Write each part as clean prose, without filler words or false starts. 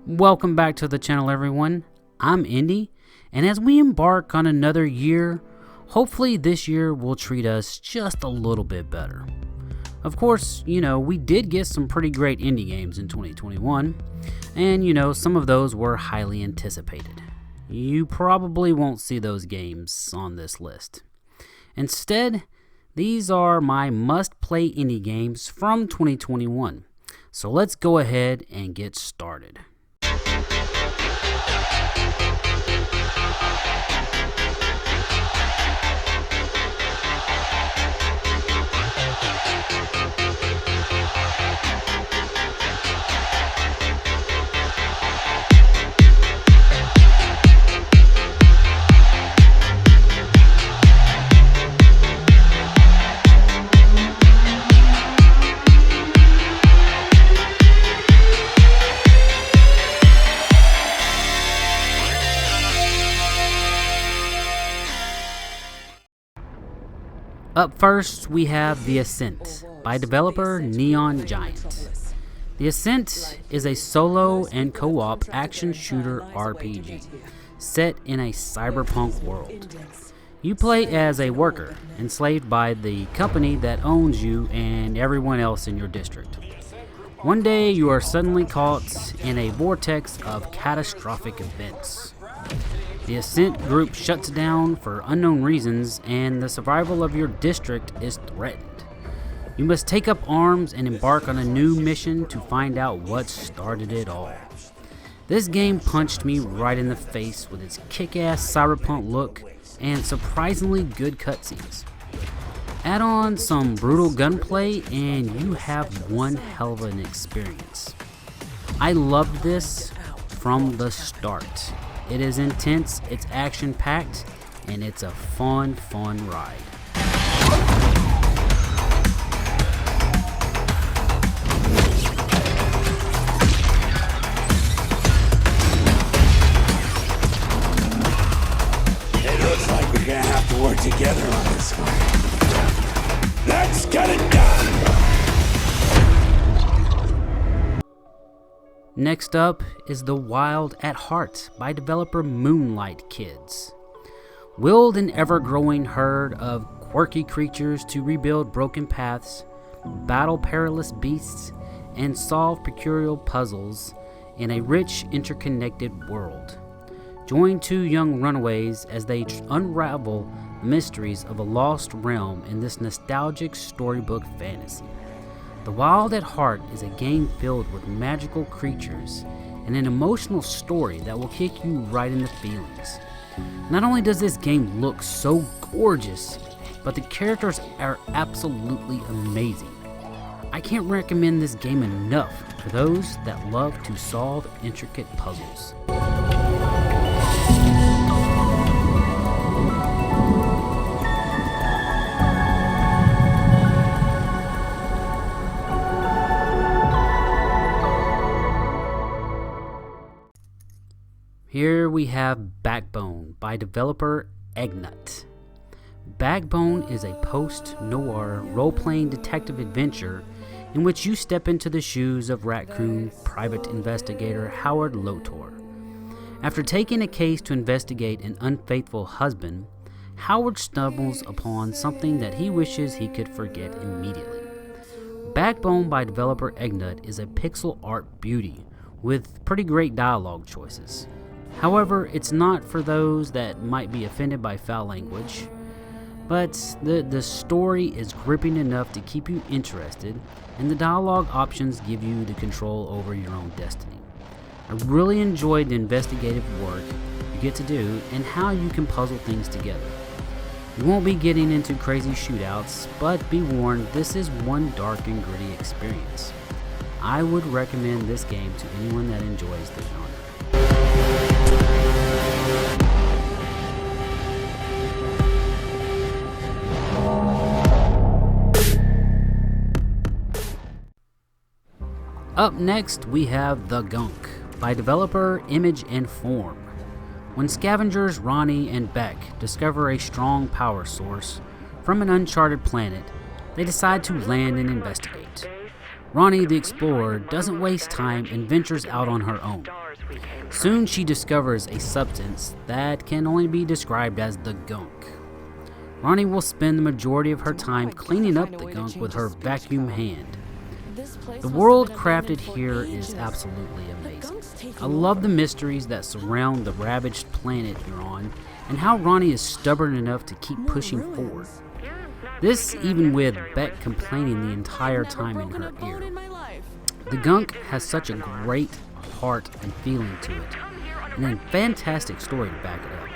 Welcome back to the channel, everyone. I'm Indy, and as we embark on another year, hopefully this year will treat us just a little bit better. Of course, we did get some pretty great indie games in 2021, and some of those were highly anticipated. You probably won't see those games on this list. Instead, these are my must-play indie games from 2021. So let's go ahead and get started. Up first, we have The Acsent by developer Neon Giant. The Acsent is a solo and co-op action shooter RPG set in a cyberpunk world. You play as a worker enslaved by the company that owns you and everyone else in your district. One day, you are suddenly caught in a vortex of catastrophic events. The Acsent group shuts down for unknown reasons, and the survival of your district is threatened. You must take up arms and embark on a new mission to find out what started it all. This game punched me right in the face with its kick-ass cyberpunk look and surprisingly good cutscenes. Add on some brutal gunplay and you have one hell of an experience. I loved this from the start. It is intense, it's action-packed, and it's a fun ride. It looks like we're gonna have to work together on this one. Let's get it done! Next up is The Wild at Heart by developer Moonlight Kids. Wield an ever-growing herd of quirky creatures to rebuild broken paths, battle perilous beasts, and solve peculiar puzzles in a rich, interconnected world. Join two young runaways as they unravel the mysteries of a lost realm in this nostalgic storybook fantasy. The Wild at Heart is a game filled with magical creatures and an emotional story that will kick you right in the feelings. Not only does this game look so gorgeous, but the characters are absolutely amazing. I can't recommend this game enough for those that love to solve intricate puzzles. Here we have Backbone by developer Acsent. Backbone is a post-noir role-playing detective adventure in which you step into the shoes of raccoon private investigator Howard Lotor. After taking a case to investigate an unfaithful husband, Howard stumbles upon something that he wishes he could forget immediately. Backbone by developer Acsent is a pixel art beauty with pretty great dialogue choices. However, it's not for those that might be offended by foul language, but the story is gripping enough to keep you interested, and the dialogue options give you the control over your own destiny. I really enjoyed the investigative work you get to do and how you can puzzle things together. You won't be getting into crazy shootouts, but be warned, this is one dark and gritty experience. I would recommend this game to anyone that enjoys the genre. Up next, we have The Gunk by developer Image and Form. When scavengers Ronnie and Beck discover a strong power source from an uncharted planet, they decide to land and investigate. Ronnie the explorer doesn't waste time and ventures out on her own. Soon she discovers a substance that can only be described as the Gunk. Ronnie will spend the majority of her time cleaning up the Gunk with her vacuum hand. The world crafted here is absolutely amazing. I love the mysteries that surround the ravaged planet you're on, and how Ronnie is stubborn enough to keep pushing forward. This even with Beck complaining the entire time in her ear. The Gunk has such a great heart and feeling to it, and a fantastic story to back it up.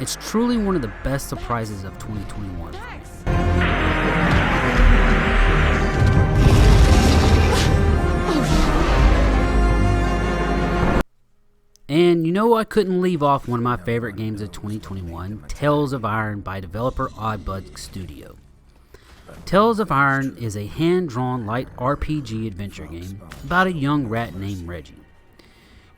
It's truly one of the best surprises of 2021 for me. And you know, I couldn't leave off one of my favorite games of 2021, Tales of Iron by developer Oddbud Studio. Tales of Iron is a hand-drawn light RPG adventure game about a young rat named Reggie.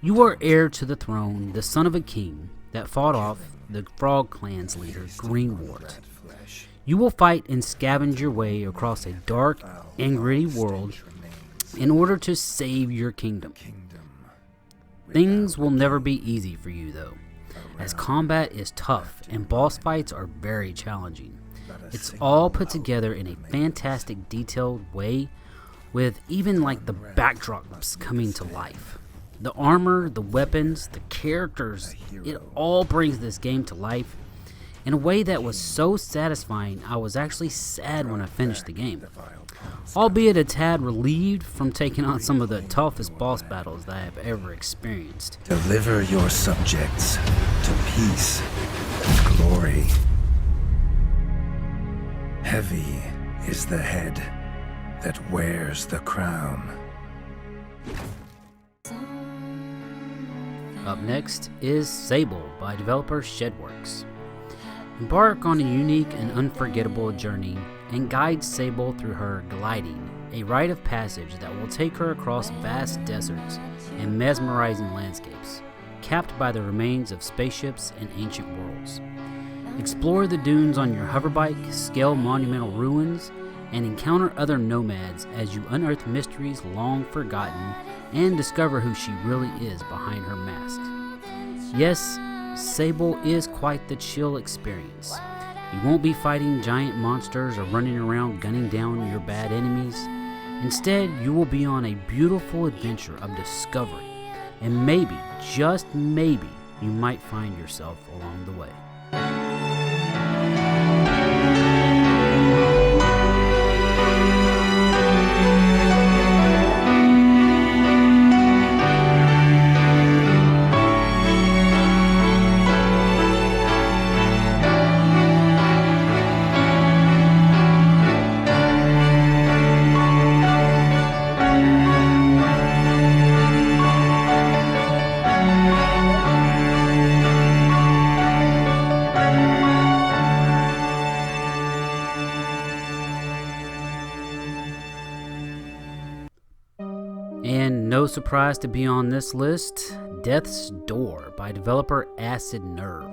You are heir to the throne, the son of a king that fought off the Frog Clan's leader, Greenwort. You will fight and scavenge your way across a dark and gritty world in order to save your kingdom. Things will never be easy for you though, as combat is tough and boss fights are very challenging. It's all put together in a fantastic detailed way, with even like the backdrops coming to life. The armor, the weapons, the characters, it all brings this game to life in a way that was so satisfying I was actually sad when I finished the game. Albeit a tad relieved from taking on some of the toughest boss battles that I have ever experienced. Deliver your subjects to peace and glory. Heavy is the head that wears the crown. Up next is Sable by developer Shedworks. Embark on a unique and unforgettable journey and guide Sable through her gliding, a rite of passage that will take her across vast deserts and mesmerizing landscapes, capped by the remains of spaceships and ancient worlds. Explore the dunes on your hoverbike, scale monumental ruins, and encounter other nomads as you unearth mysteries long forgotten and discover who she really is behind her mask. Yes, Sable is quite the chill experience. You won't be fighting giant monsters or running around gunning down your bad enemies. Instead, you will be on a beautiful adventure of discovery, and maybe, just maybe, you might find yourself along the way. And no surprise to be on this list, Death's Door by developer Acid Nerve.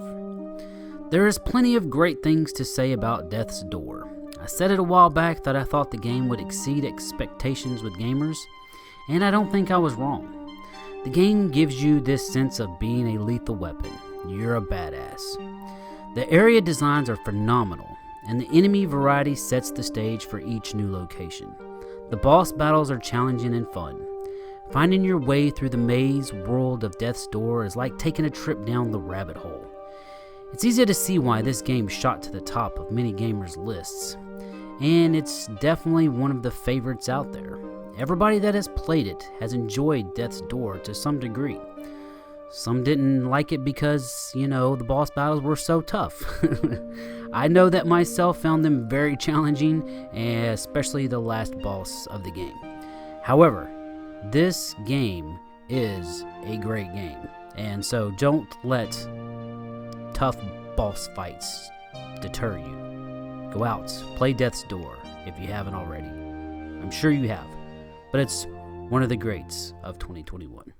There is plenty of great things to say about Death's Door. I said it a while back that I thought the game would exceed expectations with gamers, and I don't think I was wrong. The game gives you this sense of being a lethal weapon. You're a badass. The area designs are phenomenal, and the enemy variety sets the stage for each new location. The boss battles are challenging and fun. Finding your way through the maze world of Death's Door is like taking a trip down the rabbit hole. It's easy to see why this game shot to the top of many gamers' lists, and it's definitely one of the favorites out there. Everybody that has played it has enjoyed Death's Door to some degree. Some didn't like it because, the boss battles were so tough. I know that myself found them very challenging, especially the last boss of the game. However, this game is a great game, and so don't let tough boss fights deter you. Go out, play Death's Door if you haven't already. I'm sure you have, but it's one of the greats of 2021.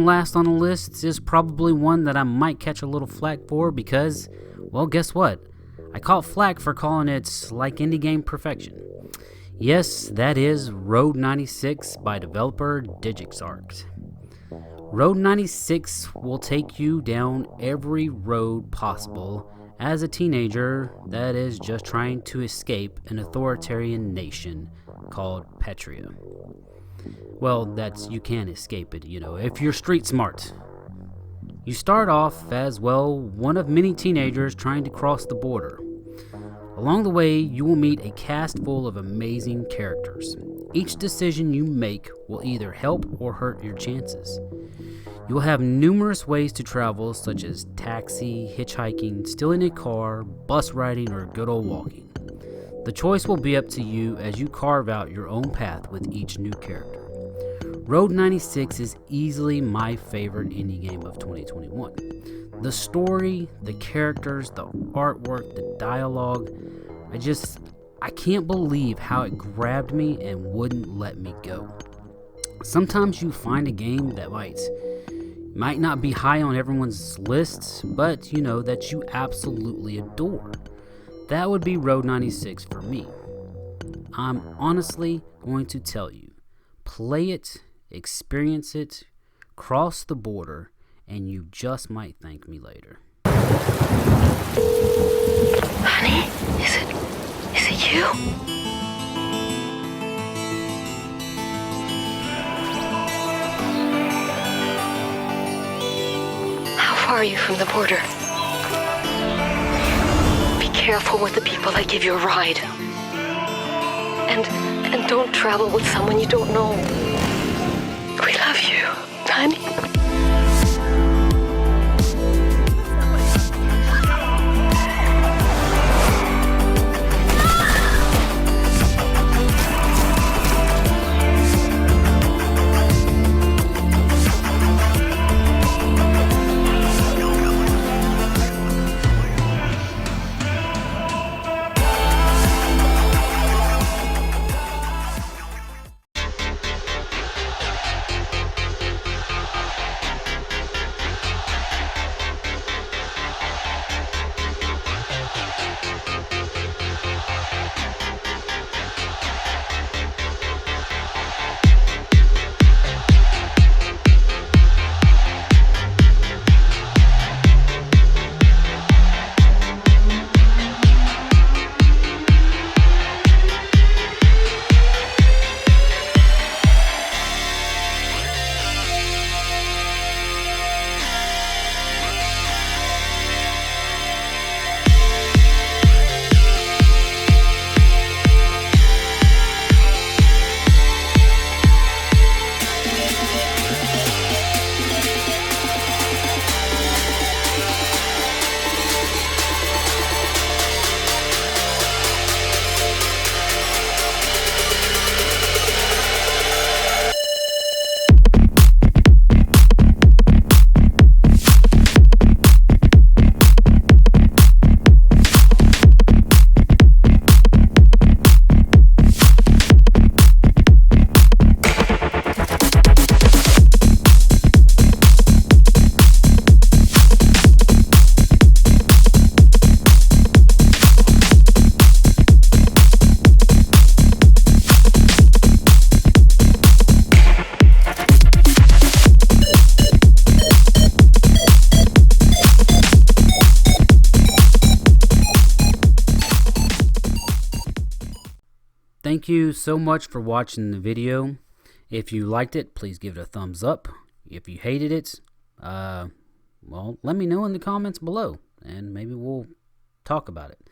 second last on the list is probably one that I might catch a little flack for because, well, guess what? I caught flack for calling it like indie game perfection. Yes, that is Road 96 by developer DigixArt. Road 96 will take you down every road possible as a teenager that is just trying to escape an authoritarian nation called Petria. Well, you can escape it, if you're street smart. You start off as, well, one of many teenagers trying to cross the border. Along the way, you will meet a cast full of amazing characters. Each decision you make will either help or hurt your chances. You will have numerous ways to travel, such as taxi, hitchhiking, stealing a car, bus riding, or good old walking. The choice will be up to you as you carve out your own path with each new character. Road 96 is easily my favorite indie game of 2021. The story, the characters, the artwork, the dialogue, I can't believe how it grabbed me and wouldn't let me go. Sometimes you find a game that might not be high on everyone's lists, but that you absolutely adore. That would be Road 96 for me. I'm honestly going to tell you, play it, experience it, cross the border, and you just might thank me later. Honey, is it you? How far are you from the border? Be careful with the people that give you a ride. And don't travel with someone you don't know. We love you, honey. Thank you so much for watching the video. If you liked it, please give it a thumbs up. If you hated it, well, let me know in the comments below, and maybe we'll talk about it.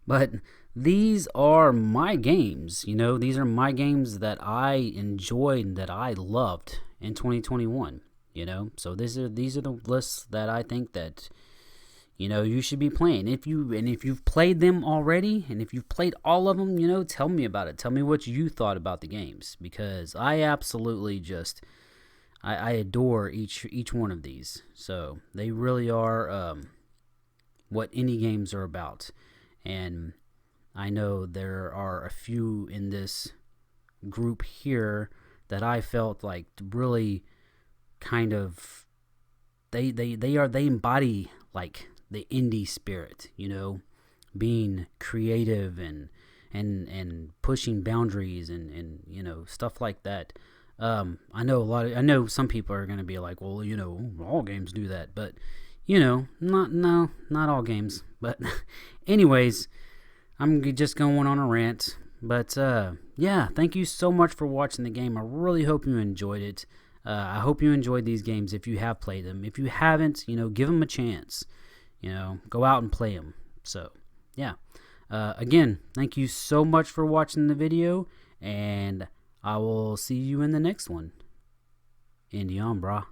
But these are my games, these are my games that I enjoyed and that I loved in 2021, So these are the lists that I think that you should be playing. If you've played them already, and if you've played all of them, tell me about it. Tell me what you thought about the games, because I absolutely I adore each one of these. So they really are what indie games are about. And I know there are a few in this group here that I felt like really kind of, they embody like the indie spirit, you know, being creative and pushing boundaries and you know, stuff like that. I know some people are going to be like, well, you know, all games do that, but you know, not all games. But anyways, I'm just going on a rant. But yeah, thank you so much for watching the game. I really hope you enjoyed it. I hope you enjoyed these games if you have played them. If you haven't, you know, give them a chance. You know, go out and play them. So, yeah. Again, thank you so much for watching the video, and I will see you in the next one. Indian, brah.